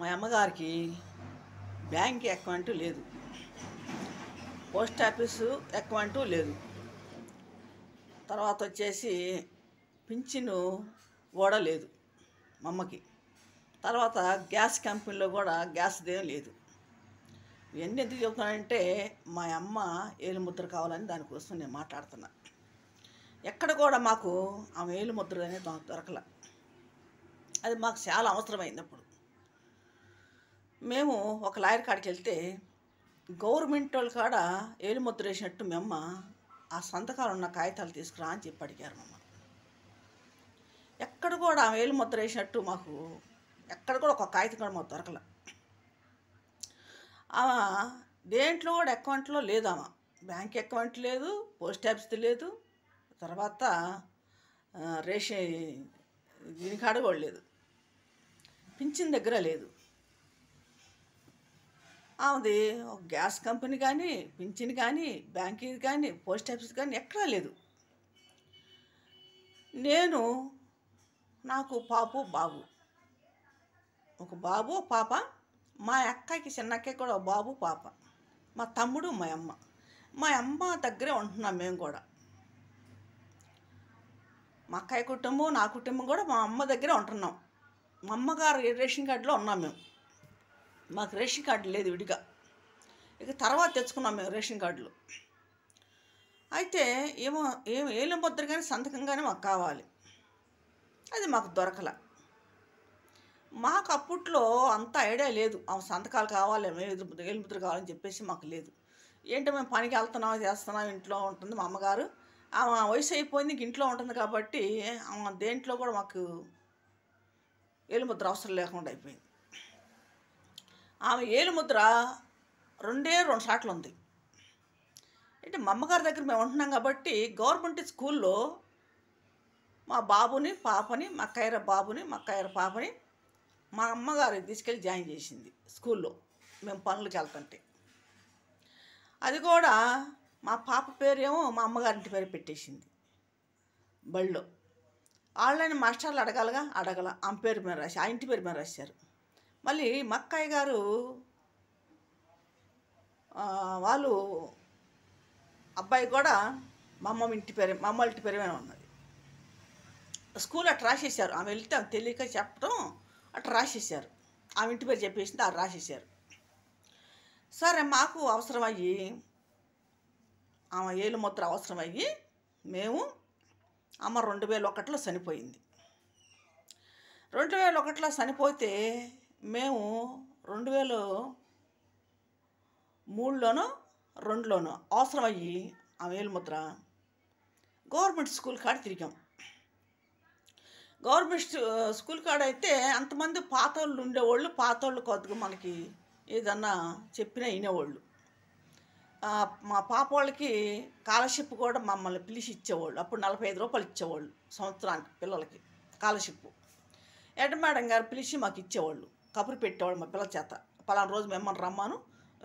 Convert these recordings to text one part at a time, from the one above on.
మా అమ్మగారికి bank account లేదు, పోస్ట్ ఆఫీసు అకౌంటు లేదు. తర్వాత వచ్చేసి పింఛను కూడా లేదు మా అమ్మకి. తర్వాత గ్యాస్ కంపెనీలో కూడా గ్యాస్దేం లేదు. ఇవన్నీ ఎందుకు చెబుతున్నానంటే మా అమ్మ ఏలుముద్ర కావాలని దానికోసం నేను మాట్లాడుతున్నా. ఎక్కడ కూడా మాకు ఆమె ఏలుముద్ర అనేది దొరకల. అది మాకు చాలా అవసరమైంది. అప్పుడు మేము ఒక లాయర్ కాడికి వెళ్తే గవర్నమెంట్ వాళ్ళ కాడ ఏలుముద్ర వేసినట్టు మీ అమ్మ ఆ సంతకాలు ఉన్న కాగితాలు తీసుకురా అని చెప్పి అడిగారు మమ్మ. ఎక్కడ కూడా ఆమె ఏలుముద్ర వేసినట్టు మాకు ఎక్కడ కూడా ఒక కాగితం కూడా మాకు దొరకల. ఆమె దేంట్లో కూడా అకౌంట్లో లేదు. ఆమె బ్యాంక్ అకౌంట్ లేదు, పోస్ట్ ఆఫీస్ లేదు, తర్వాత రేషన్ దీనికాడ కూడా లేదు, పింఛన్ దగ్గర లేదు. ఆమెది ఒక గ్యాస్ కంపెనీ కానీ, పింఛన్ కానీ, బ్యాంక్ కానీ, పోస్ట్ ఆఫీస్ కానీ ఎక్కడా లేదు. నాకు బాబు, ఒక బాబు పాప. మా అక్కకి చిన్న అక్కకి కూడా బాబు పాప. మా తమ్ముడు మా అమ్మ దగ్గరే ఉంటున్నాం. మేము కూడా మా అక్కయ్య కుటుంబం, నా కుటుంబం కూడా మా అమ్మ దగ్గరే ఉంటున్నాం. మా అమ్మగారు రేషన్ కార్డులో ఉన్నాం మేము. మాకు రేషన్ కార్డు లేదు విడిగా, ఇక తర్వాత తెచ్చుకున్నాం మేము రేషన్ కార్డులు. అయితే ఏలుముద్ర కానీ సంతకం కానీ మాకు కావాలి. అది మాకు దొరకల. మాకు అప్పట్లో అంత ఐడియా లేదు. ఆ సంతకాలు కావాలి, ఏలుముద్ర కావాలని చెప్పేసి మాకు లేదు. ఏంటో మేము పనికి వెళ్తున్నాం, చేస్తున్నాం, ఇంట్లో ఉంటుంది మా అమ్మగారు. ఆమె వయసు అయిపోయింది, ఇంట్లో ఉంటుంది కాబట్టి ఆమె దేంట్లో కూడా మాకు ఏలుముద్ర అవసరం లేకుండా అయిపోయింది. ఆమె ఏలుముద్ర రెండే 2 సార్లు ఉంది. అంటే మా అమ్మగారి దగ్గర మేము ఉంటున్నాం కాబట్టి గవర్నమెంట్ స్కూల్లో మా బాబుని పాపని, మా అక్కయ్య బాబుని, మా అక్కయ్య పాపని మా అమ్మగారు తీసుకెళ్ళి జాయిన్ చేసింది స్కూల్లో. మేము పనులకు వెళ్తుంటే అది కూడా మా పాప పేరేమో మా అమ్మగారింటి పేరు పెట్టేసింది బళ్ళో. వాళ్ళని మాస్టర్లు అడగల ఆమె పేరు మీద రాసి, ఆ ఇంటి పేరు మీద రాశారు. మళ్ళీ మా అక్కయ్య గారు వాళ్ళు అబ్బాయి కూడా మా అమ్మ ఇంటి పేరు మీద ఉన్నది. స్కూల్ అట్లా రాసేసారు. ఆమె వెళ్తే ఆమె తెలియక చెప్పడం అట్లా రాసేసారు. ఆమె ఇంటి పేరు చెప్పేసింది, అది రాసేసారు. సరే, మాకు అవసరమయ్యి ఆమె ఏలుముద్ర అవసరమయ్యి మేము అమ్మ 2001లో చనిపోయింది. 2001లో చనిపోతే మేము 2003లోనో 2లోనో అవసరమయ్యి ఆమె ఏలుముద్ర గవర్నమెంట్ స్కూల్ కాడ తిరిగాం. గవర్నమెంట్ స్కూల్ కాడ అయితే అంతమంది పాతోళ్ళు ఉండేవాళ్ళు. పాతోళ్ళు కొద్దిగా మనకి ఏదన్నా చెప్పినా వినేవాళ్ళు. మా పాప వాళ్ళకి స్కాలర్షిప్ కూడా మమ్మల్ని పిలిచి ఇచ్చేవాళ్ళు. అప్పుడు 45 రూపాయలు ఇచ్చేవాళ్ళు సంవత్సరానికి పిల్లలకి స్కాలర్షిప్. హెడ్ మేడం గారు పిలిచి మాకు ఇచ్చేవాళ్ళు, కబురు పెట్టేవాళ్ళు మా పిల్లల చేత. పలానా రోజు మిమ్మల్ని రమ్మాను,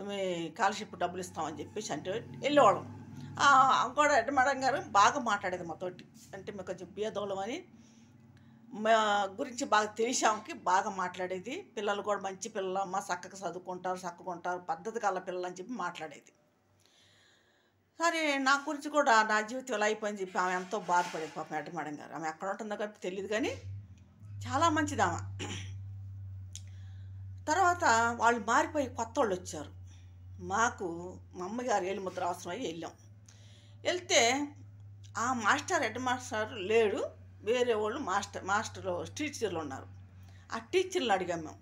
మీ స్కాలర్షిప్ డబ్బులు ఇస్తామని చెప్పేసి అంటే వెళ్ళేవాళ్ళం. కూడా హెడ్ మేడం గారు బాగా మాట్లాడేది మాతోటి. అంటే మేము కొంచెం పేదోళ్ళమని మా గురించి బాగా తెలిసామకి బాగా మాట్లాడేది. పిల్లలు కూడా మంచి పిల్లలమ్మ, చక్కగా చదువుకుంటారు, పద్ధతి కల పిల్లలు అని చెప్పి మాట్లాడేది. సరే, నా గురించి కూడా నా జీవితం ఎలా అయిపోయింది చెప్పి ఆమె ఎంతో బాధపడేది పాపం హెడ్ మేడం గారు. ఆమె ఎక్కడ ఉంటుందో కాబట్టి తెలియదు, కానీ చాలా మంచిది ఆమె. తర్వాత వాళ్ళు మారిపోయి కొత్త వాళ్ళు వచ్చారు. మా అమ్మగారు ఏలుముద్ర అవసరమై వెళ్ళాం. వెళ్తే ఆ హెడ్ మాస్టర్ లేడు, వేరే వాళ్ళు టీచర్లు ఉన్నారు. ఆ టీచర్లు అడిగాం మేము,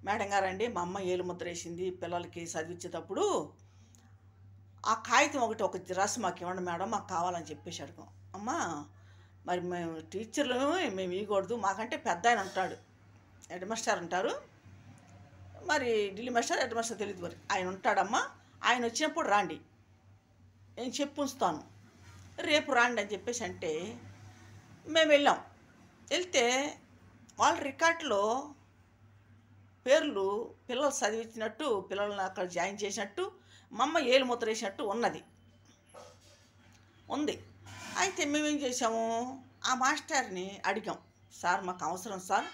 మేడం గారండి మా అమ్మ ఏలుముద్ర వేసింది పిల్లలకి చదివించేటప్పుడు, ఆ కాగితం ఒక రాసి మాకు ఇవ్వండి మేడం, మాకు కావాలని చెప్పేసి అడిగాం. అమ్మ మరి మేము టీచర్లు మేము ఇవ్వకూడదు, మాకంటే పెద్ద ఆయన ఉంటాడు, హెడ్ మాస్టర్ ఉంటారు, మరి ఢిల్లీ మాస్టర్ హెడ్ మాస్టర్ తెలియదు, మరి ఆయన ఉంటాడమ్మా, ఆయన వచ్చినప్పుడు రాండి, నేను చెప్పి ఉంచుతాను, రేపు రాండి అని చెప్పేసి అంటే మేము వెళ్ళాం. వెళ్తే వాళ్ళ రికార్డులో పేర్లు పిల్లలు చదివించినట్టు, పిల్లల్ని అక్కడ జాయిన్ చేసినట్టు, మా అమ్మ ఏలుముద్ర వేసినట్టు ఉంది. అయితే మేమేం చేసాము, ఆ మాస్టర్ని అడిగాం, సార్ మాకు అవసరం సార్,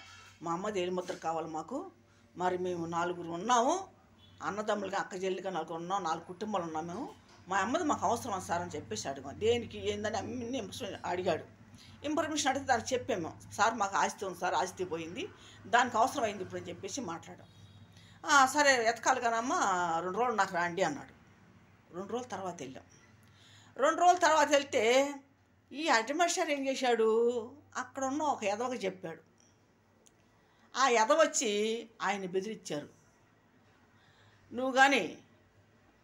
మా అమ్మది ఏలుముద్ర కావాలి మాకు, మరి మేము నలుగురు ఉన్నాము, అన్నదమ్ములుగా అక్క చెల్లిగా నలుగురు ఉన్నాం, 4 కుటుంబాలు ఉన్నాం మేము. మా అమ్మది మాకు అవసరం సార్ అని చెప్పేసి అడిగాం. దేనికి ఏందని అన్ని అడిగాడు. ఇన్ఫర్మేషన్ అడిగితే దానికి చెప్పాము, సార్ మాకు ఆస్తి ఉంది సార్, ఆస్తి పోయింది, దానికి అవసరం అయింది ఇప్పుడు అని చెప్పేసి మాట్లాడాం. సరే ఎతకాలి కానమ్మా, 2 రోజులు నాకు రండి అన్నాడు. 2 రోజుల తర్వాత వెళ్ళాం. 2 రోజుల తర్వాత వెళ్తే ఈ అడ్మినిస్ట్రేటర్ ఏం చేశాడు, అక్కడ ఉన్న ఒక ఎదవకి చెప్పాడు. ఆ ఎదవ వచ్చి ఆయన బెదిరించారు. నువ్వు కానీ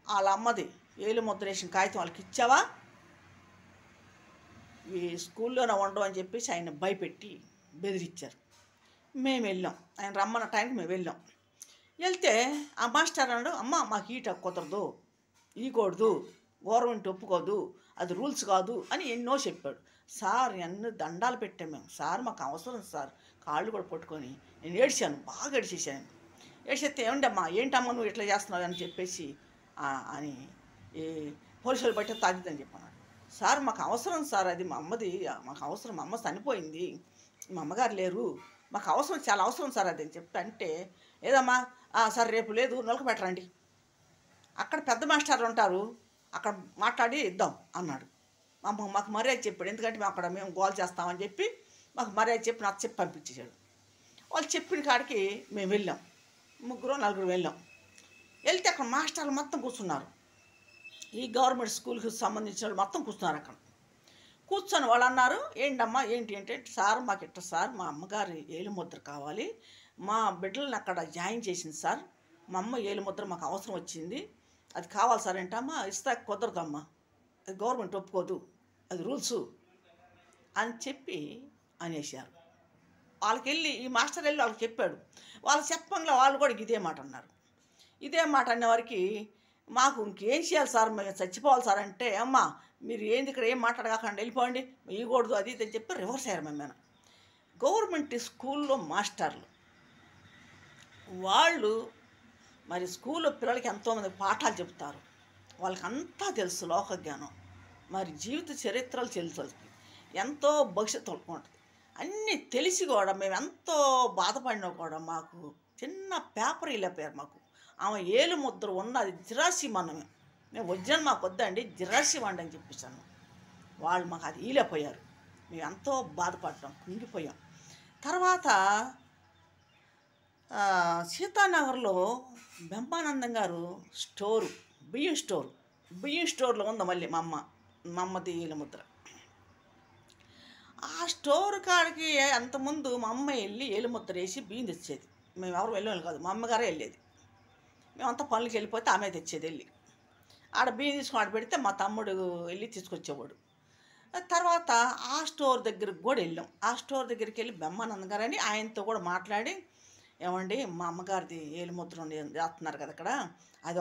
వాళ్ళ అమ్మది ఏలు ముద్రేషన్ కాగితం వాళ్ళకి ఇచ్చావా, ఈ స్కూల్లోనే ఉండవు అని చెప్పేసి ఆయన భయపెట్టి బెదిరించారు. మేము వెళ్ళాం, ఆయన రమ్మన్న టైంకి మేము వెళ్ళాం. వెళ్తే ఆ మాస్టర్ అన్నాడు, అమ్మ మాకు ఈట కుదరదు, ఈకూడదు, గవర్నమెంట్ ఒప్పుకోదు, అది రూల్స్ కాదు అని ఎన్నో చెప్పాడు. సార్ అన్ని దండాలు పెట్టాం మేము, సార్ మాకు అవసరం సార్, కాళ్ళు కూడా పట్టుకొని నేను ఏడ్చాను, బాగా ఏడ్చేసాను. ఏడ్చేస్తే ఏమండమ్మా ఏంటమ్మా నువ్వు ఇట్లా చేస్తున్నావు అని చెప్పేసి అని ఈ పోలీసులు బట్టి తాగిద్దని చెప్పన్నాడు. సార్ మాకు అవసరం సార్, అది మా అమ్మది, మాకు అవసరం, మా అమ్మ చనిపోయింది, మా అమ్మగారు లేరు, మాకు అవసరం, చాలా అవసరం సార్ అది అని చెప్పి అంటే, లేదమ్మా సార్ రేపు లేదు నొలకబెట్టరండి, అక్కడ పెద్ద మాస్టర్లు ఉంటారు, అక్కడ మాట్లాడి ఇద్దాం అన్నాడు. మాకు మర్యాద చెప్పాడు, ఎందుకంటే మేము అక్కడ మేము గోల్ చేస్తామని చెప్పి మాకు మర్యాద చెప్పి నాకు చెప్పి పంపించేశాడు. వాళ్ళు చెప్పిన కాడికి మేము వెళ్ళాం, 3-4 వెళ్ళాం. వెళ్తే అక్కడ మాస్టర్లు మొత్తం కూర్చున్నారు, ఈ గవర్నమెంట్ స్కూల్కి సంబంధించిన వాళ్ళు మొత్తం కూర్చున్నారు. అక్కడ కూర్చొని వాళ్ళు అన్నారు, ఏంటమ్మా ఏంటి అంటే, సార్ మాకు ఇట్ట సార్, మా అమ్మగారి ఏలుముద్ర కావాలి, మా బిడ్డలను అక్కడ జాయిన్ చేసింది సార్, మా అమ్మ ఏలుముద్ర మాకు అవసరం వచ్చింది, అది కావాలి సార్ ఏంటమ్మా, ఇస్తా కుదరదమ్మా, అది గవర్నమెంట్ ఒప్పుకోదు, అది రూల్సు అని చెప్పి అనేసారు. వాళ్ళకి వెళ్ళి ఈ మాస్టర్ వెళ్ళి వాళ్ళకి చెప్పాడు. వాళ్ళు చెప్పంగా వాళ్ళు కూడా ఇదే మాట అన్నారు. ఇదే మాట అనేవారికి మాకు ఇంకేం చేయాలి సార్, మేము చచ్చిపోవాలి సార్ అంటే, అమ్మ మీరు ఏంది ఇక్కడ ఏం మాట్లాడకాకండి వెళ్ళిపోండి, ఇవ్వకూడదు అది ఇది అని చెప్పి రివర్స్ అయ్యారు మేము. గవర్నమెంట్ స్కూల్లో మాస్టర్లు వాళ్ళు మరి స్కూల్లో పిల్లలకి ఎంతోమంది పాఠాలు చెబుతారు, వాళ్ళకి అంతా తెలుసు, లోక జ్ఞానం, మరి జీవిత చరిత్రలు తెలుసు, ఎంతో భవిష్యత్తు ఉంటుంది, అన్నీ తెలిసి కూడా మేము ఎంతో బాధపడినా కూడా మాకు చిన్న పేపర్ వెళ్ళిపోయారు. మాకు ఆమె ఏలు ముద్ర ఉన్నది జిరాసిమన్నమే, మేము ఒరిజినల్ మాకు వద్దండి జిరాసిమండి అని చెప్పేసాను. వాళ్ళు మాకు అది ఈలేపోయారు, మేము ఎంతో బాధపడ్డాం, కుంగిపోయాం. తర్వాత సీతానగర్లో బ్రహ్మానందం గారు స్టోరు, బియ్యం స్టోర్లో ఉంది మళ్ళీ మా అమ్మది ఏలు ముద్ర. ఆ స్టోర్ కాడికి అంతకుముందు మా అమ్మ వెళ్ళి ఏలుముద్ర వేసి బియ్యం తెచ్చేది, మేము ఎవరు వెళ్ళేవాళ్ళు కాదు, మా అమ్మగారే వెళ్ళేది. మేమంతా పనులకి వెళ్ళిపోతే ఆమె తెచ్చేది, వెళ్ళి ఆడ బియ్యం తీసుకొని ఆడ పెడితే మా తమ్ముడు వెళ్ళి తీసుకొచ్చేవాడు. తర్వాత ఆ స్టోర్ దగ్గరికి కూడా వెళ్ళాం. ఆ స్టోర్ దగ్గరికి వెళ్ళి బ్రహ్మానంద గారు అని ఆయనతో కూడా మాట్లాడి, ఏమండి మా అమ్మగారిది ఏలుముద్ర చేస్తున్నారు కదా అక్కడ, అది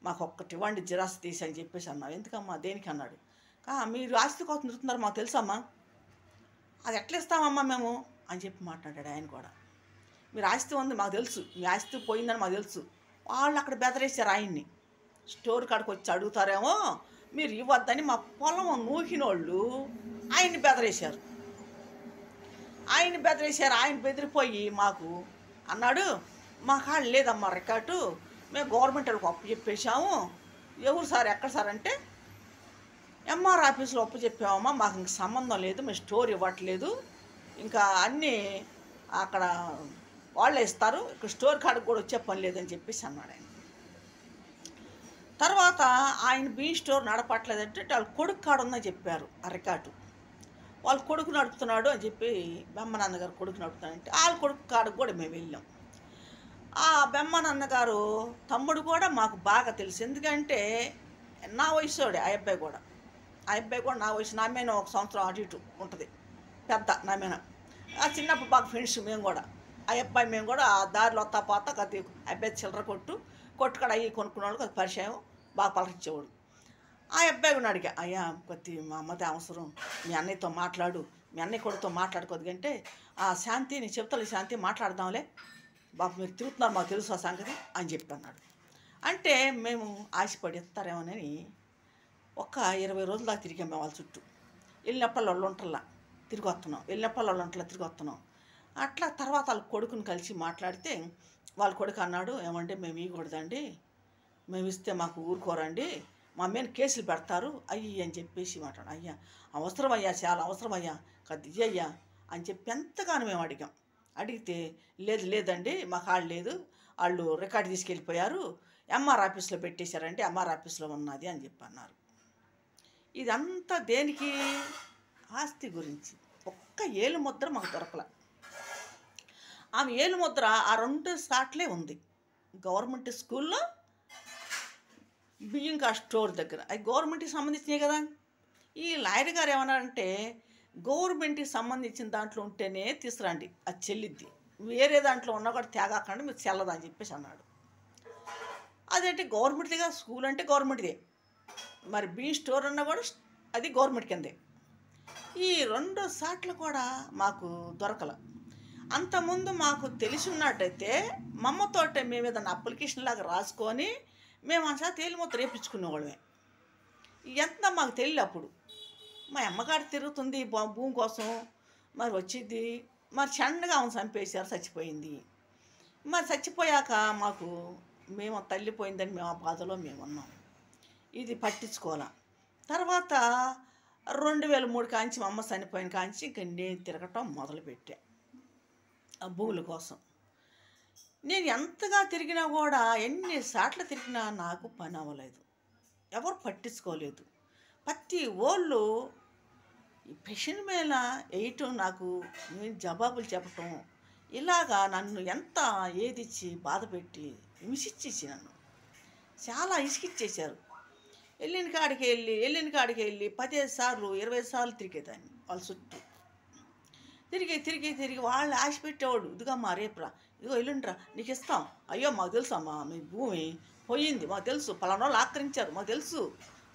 మాకు ఒక్కటి ఇవ్వండి జిరాక్స్ తీసి అని చెప్పేసి అన్నావు. ఎందుకమ్మా దేనికి అన్నాడు. మీరు ఆస్తి కోసం తిరుగుతున్నారు మాకు తెలుసమ్మా, అది ఎట్లా ఇస్తామమ్మా మేము అని చెప్పి మాట్లాడాడు. ఆయన కూడా మీరు ఆస్తి ఉంది మాకు తెలుసు, మీ ఆస్తి పోయిందని మాకు తెలుసు. వాళ్ళు అక్కడ బెదరేశారు ఆయన్ని, స్టోర్ కాడికి వచ్చి అడుగుతారేమో మీరు ఇవ్వద్దని మా పొలం నూకినోళ్ళు ఆయన్ని బెదరేశారు. ఆయన బెదిరిపోయి మాకు అన్నాడు, మా కాళ్ళు లేదమ్మా రికార్డు, మేము గవర్నమెంట్ వాళ్ళకి అప్పు చెప్పేశాము. ఎవరు సార్ ఎక్కడ సార్ అంటే, ఎంఆర్ ఆఫీస్లో అప్పు చెప్పామమ్మా, మాకు ఇంక సంబంధం లేదు, మేము స్టోర్ ఇవ్వట్లేదు, ఇంకా అన్నీ అక్కడ వాళ్ళే ఇస్తారు, ఇక్కడ స్టోర్ కాడికి కూడా వచ్చే పని లేదని చెప్పేసి అన్నాడు ఆయన. తర్వాత ఆయన బియ్యం స్టోర్ నడపట్లేదంటే వాళ్ళ కొడుకు కాడ ఉందని చెప్పారు ఆ రికార్డు. వాళ్ళ కొడుకు నడుపుతున్నాడు అని చెప్పి బ్రహ్మానంద గారు కొడుకు నడుపుతానంటే వాళ్ళ కొడుకు కాడకు కూడా మేము వెళ్ళాం. ఆ బ్రహ్మానంద గారు తమ్ముడు కూడా మాకు బాగా తెలుసు, ఎందుకంటే నా వయసుడే ఆ అబ్బాయి కూడా నా వయసు, నా మీద 1 సంవత్సరం అటు ఇటు ఉంటుంది పెద్ద నా మీద. ఆ చిన్నప్పుడు బాగా ఫ్రెండ్స్ మేము కూడా, ఆ అబ్బాయి మేము కూడా ఆ దారిలో వస్తా పోతా కొద్ది అబ్బాయి చిల్లర కొట్టుకాడ అయ్యి కొనుక్కునే వాళ్ళు కొద్ది పరిచయం, బాగా పలకించేవాడు. ఆ అబ్బాయి కూడా అడిగా, అయ్యా కొద్ది మా అమ్మది అవసరం, మీ అన్నయ్యతో మాట్లాడు, మీ అన్నయ్య కొడుకుతో మాట్లాడుకోద్దంటే, ఆ శాంతి నేను చెప్తాను శాంతి మాట్లాడదాంలే బాబు, మీరు తిరుగుతున్నారు మాకు తెలుసు ఆ సంగతి అని చెప్పి అన్నాడు. అంటే మేము ఆశపడి ఇస్తారేమోనని ఒక 20 రోజుల దాకా తిరిగాం మేము వాళ్ళ చుట్టూ. వెళ్ళినప్పుడు వాళ్ళు ఒంటల్లా తిరిగి వస్తున్నాం, అట్లా తర్వాత వాళ్ళ కొడుకుని కలిసి మాట్లాడితే వాళ్ళ కొడుకు అన్నాడు, ఏమంటే మేము ఇవ్వకూడదండి, మేము ఇస్తే మాకు ఊరుకోరండి, మా మీద కేసులు పెడతారు అయ్యి అని చెప్పేసి మాట్లాడు. అయ్యా అవసరమయ్యా, చాలా అవసరమయ్యా, కొద్ది అయ్యా అని చెప్పి ఎంతగానో మేము అడిగాం. అడిగితే లేదు లేదండి మాకు వాళ్ళు లేదు, వాళ్ళు రికార్డు తీసుకెళ్ళిపోయారు, ఎంఆర్ ఆఫీస్లో పెట్టేశారంటే ఎంఆర్ ఆఫీస్లో ఉన్నది అని చెప్పి అన్నారు. ఇదంతా దేనికి? ఆస్తి గురించి. ఒక్క ఏలు ముద్ర మాకు దొరకల. ఆమె ఏలు ముద్ర ఆ 2 సాట్లే ఉంది. గవర్నమెంట్ స్కూల్లో బియ్యం కా స్టోర్ దగ్గర. అవి గవర్నమెంట్కి సంబంధించినవి కదా. ఈ లాయర్ గారు ఏమన్నారంటే గవర్నమెంట్కి సంబంధించిన దాంట్లో ఉంటేనే తీసుకురండి, అది చెల్లిద్ది, వేరే దాంట్లో ఉన్నా కూడా తేగాకండి, మీరు చెల్లదని చెప్పేసి అన్నాడు. అదేంటి గవర్నమెంట్దిగా, స్కూల్ అంటే గవర్నమెంట్దే, మరి బియ్యం స్టోర్ అన్నా కూడా అది గవర్నమెంట్ కిందే. ఈ 2 సాట్లు కూడా మాకు దొరకల. అంతకుముందు మాకు తెలిసి ఉన్నట్టయితే మా అమ్మతోటే మేము ఏదైనా అప్లికేషన్ లాగా రాసుకొని మేము అంతా తేలిమొత్త రేపించుకునేవాళ్ళమే. ఎంత మాకు తెలియదు అప్పుడు. మా అమ్మగారు తిరుగుతుంది భూమి కోసం, మరి వచ్చింది, మరి చెండగా ఆమెను చంపేశారు, చచ్చిపోయింది. మరి చచ్చిపోయాక మాకు మేము తల్లిపోయిందని మేము ఆ బాధలో మేము ఉన్నాం. ఇది పట్టించుకోవాలా. తర్వాత 2003 కాంచి మా అమ్మ చనిపోయిన కాంచి ఇంక నేను తిరగటం మొదలుపెట్టా ఆ భూముల కోసం. నేను ఎంతగా తిరిగినా కూడా, ఎన్నిసార్లు తిరిగినా నాకు పని అవ్వలేదు, ఎవరు పట్టించుకోలేదు. ప్రతి వాళ్ళు ఈ పెన్షన్ మీద వేయటం, నాకు నేను జవాబులు చెప్పటం, ఇలాగా నన్ను ఎంత ఏదిచ్చి బాధ పెట్టి హింసించేసి నన్ను చాలా ఇసుకిచ్చేశారు. వెళ్ళిన కాడికి వెళ్ళి 15 సార్లు 20 సార్లు తిరిగేదాన్ని వాళ్ళ చుట్టూ. తిరిగి వాళ్ళు ఆశ పెట్టేవాడు, ఇదిగమ్మా రేపురా, ఇదిగో ఎల్లుండిరా నీకు ఇస్తాం. అయ్యో మాకు తెలుసమ్మా మీ భూమి పోయింది, మాకు తెలుసు, పలానా వాళ్ళు ఆక్రమించారు, మాకు తెలుసు,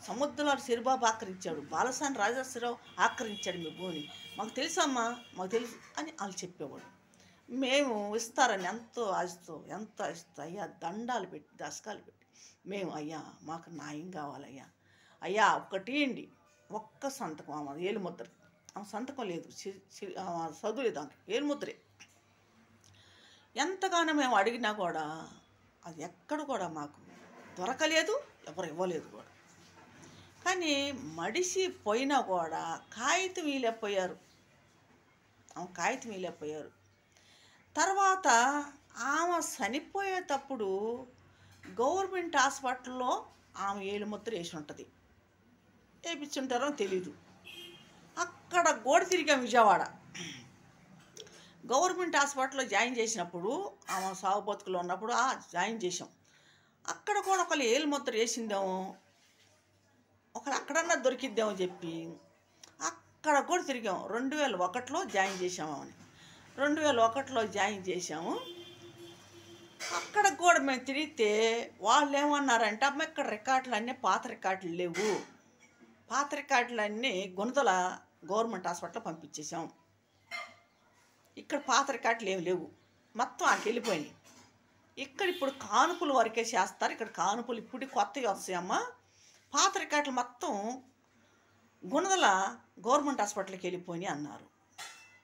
సముద్రాలు సిరిబాబు ఆక్రమించాడు, బాలసాని రాజేశ్వరరావు ఆక్రమించాడు మీ భూమిని, మాకు తెలుసమ్మా, మాకు తెలుసు అని వాళ్ళు చెప్పేవాడు. మేము ఇస్తారని ఎంతో ఆశతో అయ్యా దండాలు పెట్టి దశకాలు పెట్టి మేము, అయ్యా మాకు న్యాయం కావాలయ్యా, అయ్యా ఒక్కటి అండి, ఒక్క సంతకం, ఆమె ఏలుముద్ర, ఆమె సంతకం లేదు, చదువులేదు, ఆమె ఏలుముద్రే. ఎంతగానో మేము అడిగినా కూడా అది ఎక్కడ కూడా మాకు దొరకలేదు, ఎవరు ఇవ్వలేదు కూడా. కానీ మడిసి పోయినా కూడా కాగితం వీలేకపోయారు, ఆమె కాగితం వీలేకపోయారు. తర్వాత ఆమె చనిపోయేటప్పుడు గవర్నమెంట్ హాస్పిటల్లో ఆమె ఏలుముద్ర వేసి ఉంటుంది, వేయించుంటారో తెలీదు. అక్కడ గోడ తిరిగాం విజయవాడ. గవర్నమెంట్ హాస్పిటల్లో జాయిన్ చేసినప్పుడు, ఆమె సాగు బతుకులో ఉన్నప్పుడు జాయిన్ చేసాం. అక్కడ కూడా ఒకళ్ళు ఏలుముద్ర వేసిందేమో, ఒకళ్ళు అక్కడన్నా దొరికిద్దామో చెప్పి అక్కడ కూడా తిరిగాము. 2001లో జాయిన్ చేసాము అని. 2001లో జాయిన్ చేసాము. అక్కడ కూడా మేము తిరిగితే వాళ్ళు ఏమన్నారంటే, అమ్మ ఇక్కడ రికార్డులు అన్నీ పాత రికార్డులు లేవు, పాత రికార్డులు అన్నీ గుణదల గవర్నమెంట్ హాస్పిటల్లో పంపించేసాం, ఇక్కడ పాత రికార్డులు ఏమి లేవు, మొత్తం అక్కడికి వెళ్ళిపోయినాయి. ఇక్కడ ఇప్పుడు కానుపులు వరకే చేస్తారు, ఇక్కడ కానుపులు ఇప్పుడు కొత్తవి వస్తాయమ్మా, పాత రికార్డులు మొత్తం గుణదల గవర్నమెంట్ హాస్పిటల్కి వెళ్ళిపోయినాయి అన్నారు.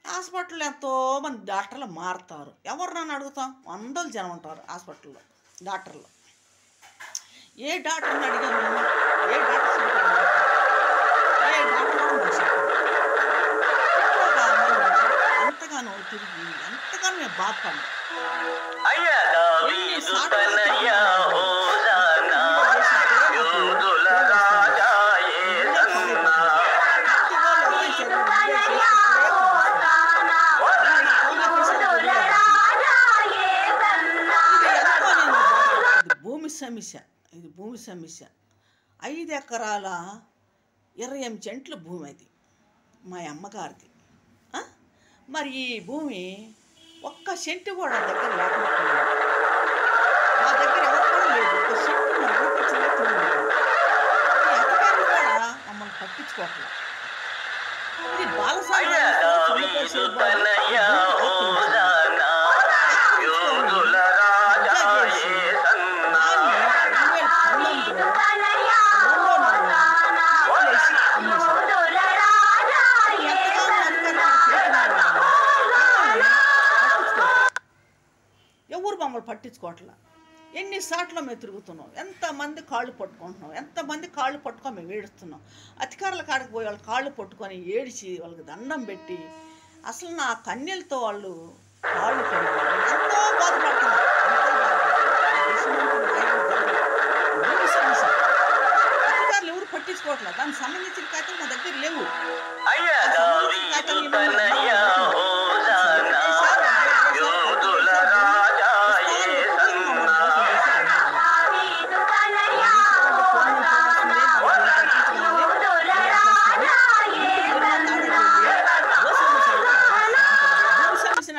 హాస్పిటల్లో ఎంతోమంది డాక్టర్లు మారుతారు, ఎవరు నన్ను అడుగుతాం, 100 జనం ఉంటారు హాస్పిటల్లో డాక్టర్లు. ఏ డాక్టర్ని అడిగాము, ఏ డాక్టర్ ఎంతగానో తిరిగి ఎంతగానో మేము బాధపడ్డాం. ఇది భూమి సమస్య. 5 ఎకరాల 28 సెంట్ల భూమి అది మా అమ్మగారిది. మరి ఈ భూమి ఒక్క సెంటు కూడా దగ్గర లేకుండా, మా దగ్గర ఎవరు కూడా లేదు, ఒక సెంటు ఎకరాలు కూడా మమ్మల్ని పట్టించుకోవట్లేదు. ఇది బాలసాని ఎవరు మమ్మల్ని పట్టించుకోవట్లా. ఎన్నిసార్లు మేము తిరుగుతున్నాం, ఎంతమంది కాళ్ళు పట్టుకుంటున్నాం, ఎంతమంది కాళ్ళు పట్టుకొని మేము ఏడుస్తున్నాం. అధికారుల కాడికి పోయి వాళ్ళు కాళ్ళు పట్టుకొని ఏడిచి వాళ్ళకి దండం పెట్టి అసలు నా కన్యలతో వాళ్ళు కాళ్ళు కడిగి ఎంతో బాధపడుతున్నారు. అధికారులు ఎవరు పట్టించుకోవట్లేదు. దానికి సంబంధించిన ఖాతాలు మా దగ్గర లేవు.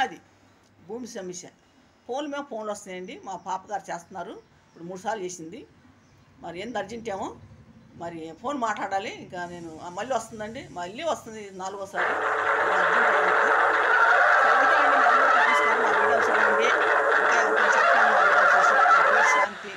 అది భూమి సమస్య. ఫోన్లు మేము ఫోన్లు వస్తున్నాయండి. మా పాపగారు చేస్తున్నారు, ఇప్పుడు 3 సార్లు చేసింది. మరి ఏంది అర్జెంట్ ఏమో, మరి ఫోన్ మాట్లాడాలి. ఇంకా నేను మళ్ళీ వస్తుందండి, మళ్ళీ వస్తుంది 4వసారి. అర్జెంట్ అయ్యింది. నమస్కారం. మా వీడియో చూడండి. ఇంకా చెప్పండి. మా వీడియో చూసి శాంతి.